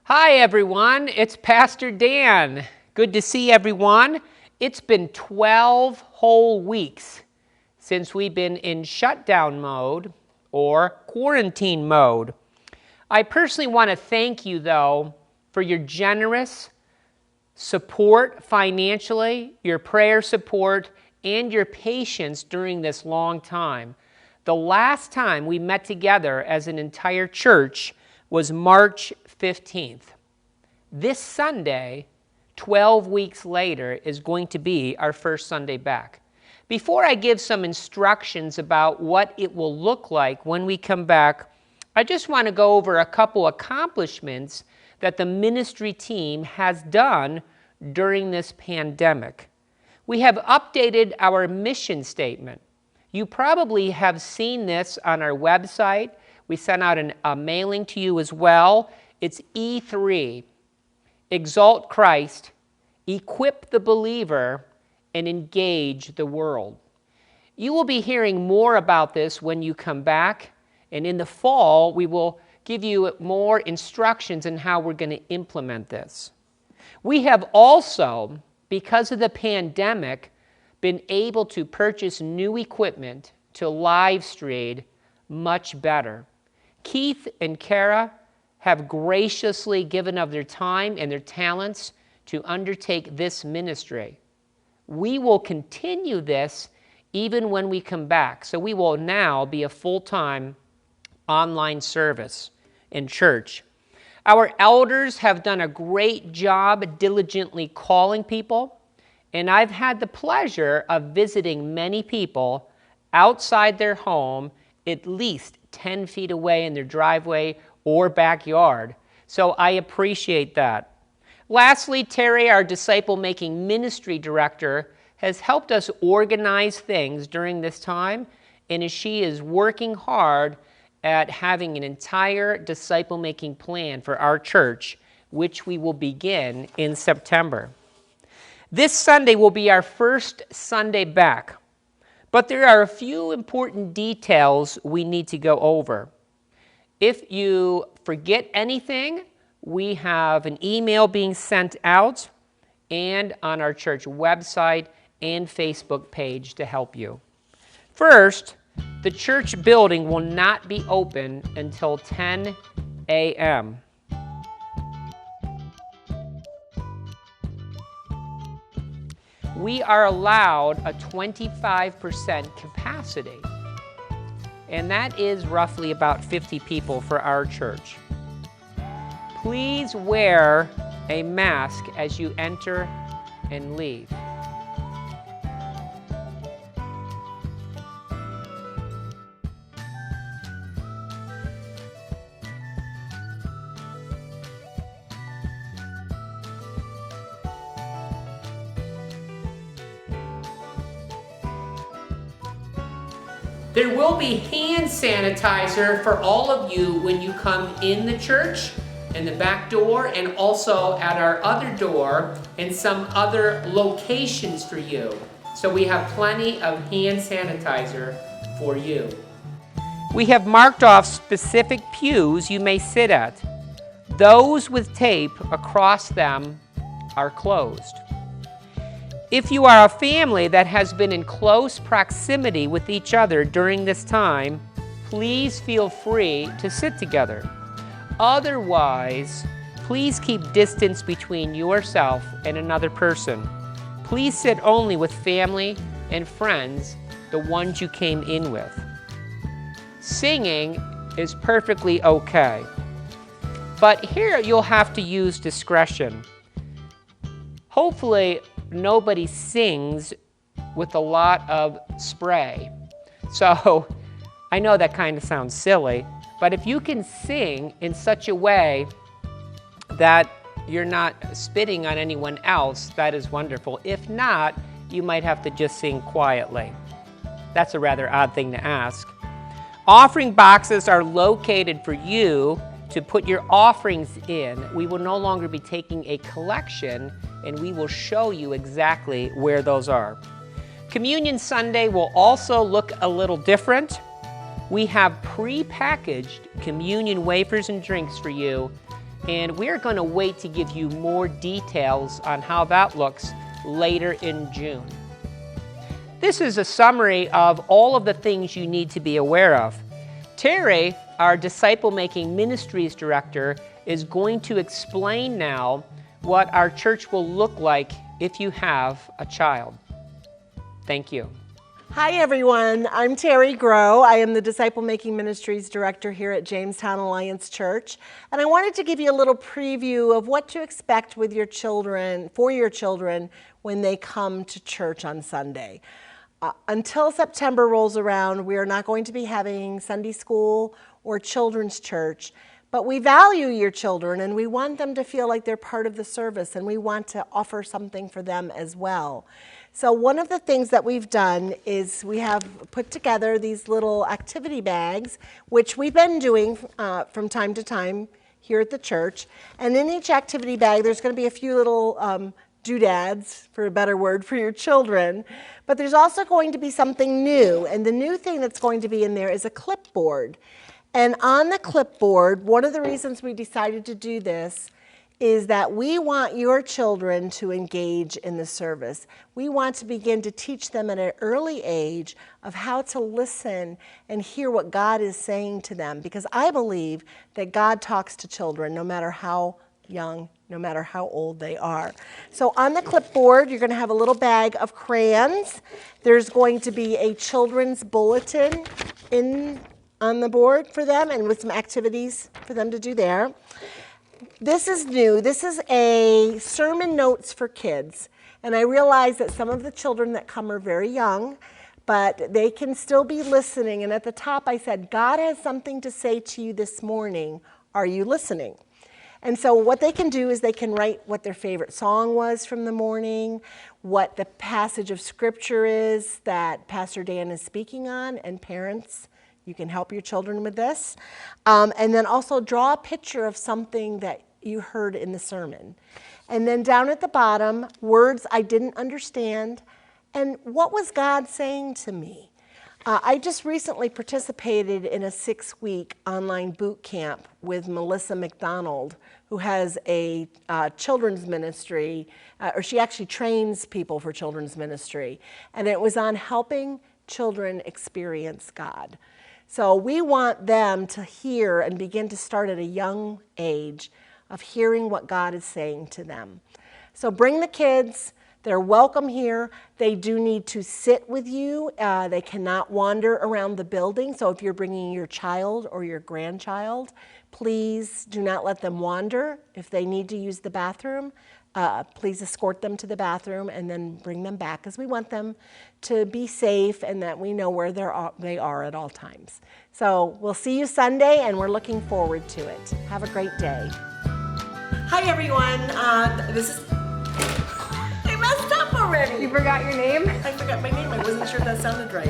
Hi everyone, it's Pastor Dan. Good to see everyone. It's been 12 whole weeks since we've been in shutdown mode or quarantine mode. I personally want to thank you though for your generous support financially, your prayer support, and your patience during this long time. The last time we met together as an entire church was March 15th. This Sunday, 12 weeks later, is going to be our first Sunday back. Before I give some instructions about what it will look like when we come back, I just want to go over a couple accomplishments that the ministry team has done during this pandemic. We have updated our mission statement. You probably have seen this on our website. We sent out a mailing to you as well. It's E3, exalt Christ, equip the believer, and engage the world. You will be hearing more about this when you come back, and in the fall, we will give you more instructions on how we're going to implement this. We have also, because of the pandemic, been able to purchase new equipment to live stream much better. Keith and Kara have graciously given of their time and their talents to undertake this ministry. We will continue this even when we come back. So we will now be a full-time online service in church. Our elders have done a great job diligently calling people, and I've had the pleasure of visiting many people outside their home, at least 10 feet away in their driveway or backyard. So I appreciate that. Lastly, Terry, our disciple-making ministry director, has helped us organize things during this time, and as she is working hard at having an entire disciple-making plan for our church, which we will begin in September. This Sunday will be our first Sunday back, but there are a few important details we need to go over. If you forget anything, we have an email being sent out and on our church website and Facebook page to help you. First, the church building will not be open until 10 a.m. We are allowed a 25% capacity, and that is roughly about 50 people for our church. Please wear a mask as you enter and leave. There will be hand sanitizer for all of you when you come in the church, in the back door, and also at our other door and some other locations for you. So we have plenty of hand sanitizer for you. We have marked off specific pews you may sit at. Those with tape across them are closed. If you are a family that has been in close proximity with each other during this time, please feel free to sit together. Otherwise, please keep distance between yourself and another person. Please sit only with family and friends, the ones you came in with. Singing is perfectly okay, but here you'll have to use discretion. Hopefully, nobody sings with a lot of spray. So I know that kind of sounds silly, but if you can sing in such a way that you're not spitting on anyone else, that is wonderful. If not, you might have to just sing quietly. That's a rather odd thing to ask. Offering boxes are located for you to put your offerings in. We will no longer be taking a collection, and we will show you exactly where those are. Communion Sunday will also look a little different. We have pre-packaged communion wafers and drinks for you and we're going to wait to give you more details on how that looks later in June. This is a summary of all of the things you need to be aware of. Terry, our Disciple Making Ministries Director, is going to explain now what our church will look like if you have a child. Thank you. Hi everyone, I'm Terry Grow. I am the Disciple Making Ministries Director here at Jamestown Alliance Church, and I wanted to give you a little preview of what to expect with your children, for your children, when they come to church on Sunday. Until September rolls around, we are not going to be having Sunday school or children's church, but we value your children and we want them to feel like they're part of the service, and we want to offer something for them as well. So one of the things that we've done is we have put together these little activity bags, which we've been doing from time to time here at the church. And in each activity bag, there's going to be a few little doodads, for a better word, for your children. But there's also going to be something new. And the new thing that's going to be in there is a clipboard. And on the clipboard, one of the reasons we decided to do this is that we want your children to engage in the service. We want to begin to teach them at an early age of how to listen and hear what God is saying to them, because I believe that God talks to children no matter how young, no matter how old they are. So on the clipboard, you're going to have a little bag of crayons. There's going to be a children's bulletin on the board for them, and with some activities for them to do there. This is new. This is a sermon notes for kids. And I realize that some of the children that come are very young, but they can still be listening. And at the top I said, God has something to say to you this morning. Are you listening? And so what they can do is they can write what their favorite song was from the morning, what the passage of scripture is that Pastor Dan is speaking on, and parents, you can help your children with this. And then also draw a picture of something that you heard in the sermon. And then down at the bottom, words I didn't understand, and what was God saying to me? I just recently participated in a 6-week online boot camp with Melissa McDonald, who has a children's ministry, or she actually trains people for children's ministry. And it was on helping children experience God. So we want them to hear and begin to start at a young age of hearing what God is saying to them. So bring the kids. They're welcome here. They do need to sit with you. They cannot wander around the building. So if you're bringing your child or your grandchild, please do not let them wander. If they need to use the bathroom, please escort them to the bathroom and then bring them back, because we want them to be safe and that we know where they are at all times. So we'll see you Sunday, and we're looking forward to it. Have a great day. Hi everyone. This is. I messed up already. You forgot your name? I forgot my name. I wasn't sure if that sounded right.